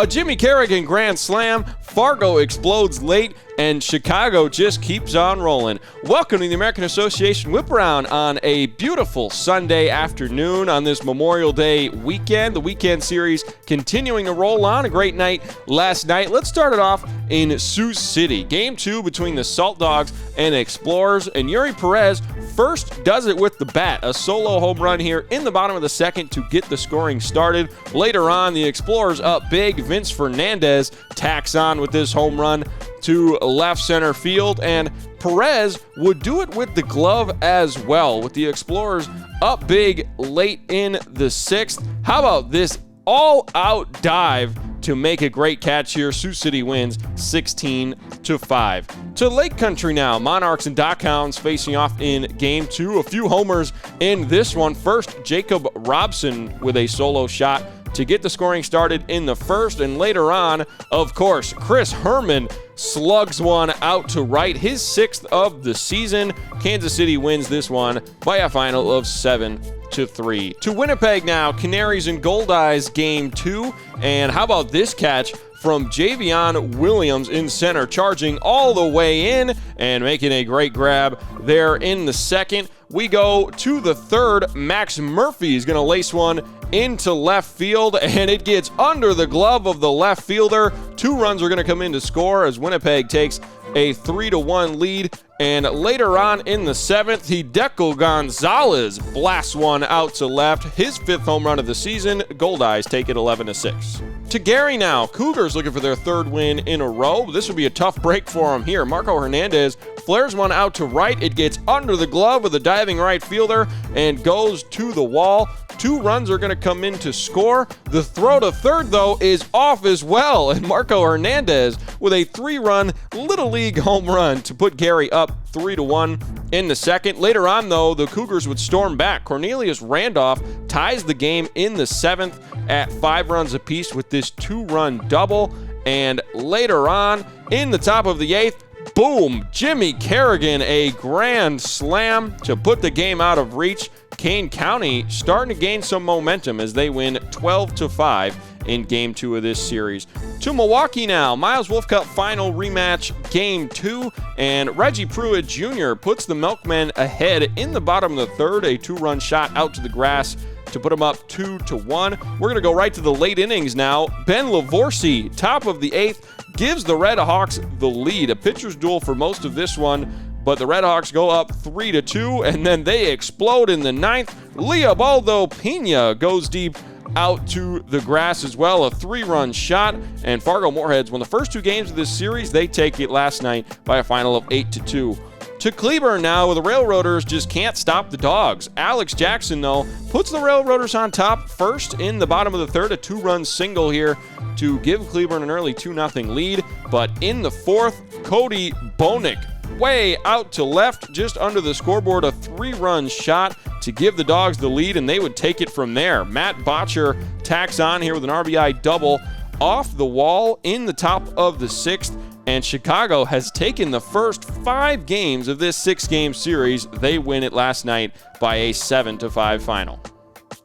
A Jimmy Kerrigan grand slam, Fargo explodes late, and Chicago just keeps on rolling. Welcome to the American Association Whiparound on a beautiful Sunday afternoon on this Memorial Day weekend. The weekend series continuing to roll on. A great night last night. Let's start it off in Sioux City. Game 2 between the Salt Dogs and Explorers, and Yuri Perez first does it with the bat. A solo home run here in the bottom of the second to get the scoring started. Later on, the Explorers up big. Vince Fernandez tacks on with this home run to left center field, and Perez would do it with the glove as well, with the Explorers up big late in the sixth. How about this all-out dive to make a great catch here? Sioux City wins 16-5. To Lake Country now. Monarchs and Dockhounds facing off in Game 2. A few homers in this one. First, Jacob Robson with a solo shot to get the scoring started in the first, and later on, of course, Chris Herman slugs one out to right, his 6th of the season. Kansas City wins this one by a final of 7-3. To Winnipeg now, Canaries and Goldeyes Game 2, and how about this catch from Javion Williams in center, charging all the way in and making a great grab there in the second. We go to the third. Max Murphy is going to lace one into left field, and it gets under the glove of the left fielder. 2 runs are going to come in to score as Winnipeg takes a 3-1 lead. And later on in the 7th, Hideko Gonzalez blasts one out to left, his 5th home run of the season. Goldeyes take it 11-6. To Gary now. Cougars looking for their 3rd win in a row. This would be a tough break for them here. Marco Hernandez flares one out to right. It gets under the glove of the diving right fielder and goes to the wall. 2 runs are going to come in to score. The throw to third, though, is off as well, and Marco Hernandez with a 3-run Little League home run to put Gary up 3-1 in the second. Later on, though, the Cougars would storm back. Cornelius Randolph ties the game in the 7th at 5 runs apiece with this 2-run double, and later on, in the top of the 8th, boom, Jimmy Kerrigan, a grand slam to put the game out of reach. Kane County starting to gain some momentum as they win 12-5 in Game 2 of this series. To Milwaukee now. Miles Wolf Cup final rematch Game 2, and Reggie Pruitt Jr. puts the Milkmen ahead in the bottom of the 3rd. A 2-run shot out to the grass to put them up 2-1. We're going to go right to the late innings now. Ben Lavorsi, top of the 8th, gives the Red Hawks the lead. A pitcher's duel for most of this one, but the Red Hawks go up 3-2, and then they explode in the 9th. Leobaldo Pena goes deep out to the grass as well, a 3-run shot, and Fargo-Moorheads won the first 2 games of this series. They take it last night by a final of 8-2. To Cleburne now, where the Railroaders just can't stop the Dogs. Alex Jackson, though, puts the Railroaders on top first in the bottom of the 3rd, a 2-run single here to give Cleburne an early 2-0 lead. But in the 4th, Cody Bonick, way out to left, just under the scoreboard, a 3-run shot to give the Dogs the lead, and they would take it from there. Matt Botcher tacks on here with an RBI double off the wall in the top of the 6th, and Chicago has taken the first 5 games of this 6-game series. They win it last night by a 7-5 final.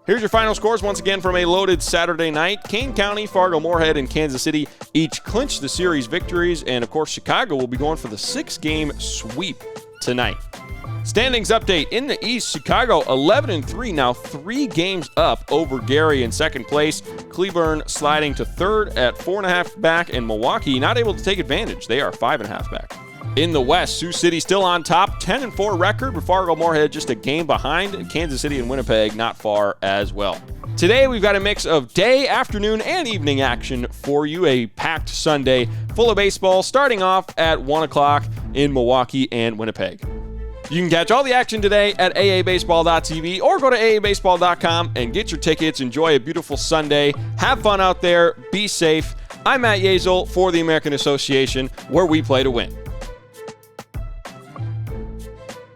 Here's your final scores once again from a loaded Saturday night. Kane County, Fargo-Moorhead, and Kansas City each clinched the series victories, and of course Chicago will be going for the 6-game sweep tonight. Standings update. In the East, Chicago 11-3, now 3 games up over Gary in second place. Cleburne sliding to third at 4.5 back, and Milwaukee not able to take advantage. They are 5.5 back. In the West, Sioux City still on top, 10-4 record, but Fargo-Moorhead just a game behind. Kansas City and Winnipeg not far as well. Today, we've got a mix of day, afternoon, and evening action for you. A packed Sunday full of baseball starting off at 1 o'clock in Milwaukee and Winnipeg. You can catch all the action today at aabaseball.tv or go to aabaseball.com and get your tickets. Enjoy a beautiful Sunday. Have fun out there. Be safe. I'm Matt Yeazel for the American Association, where we play to win.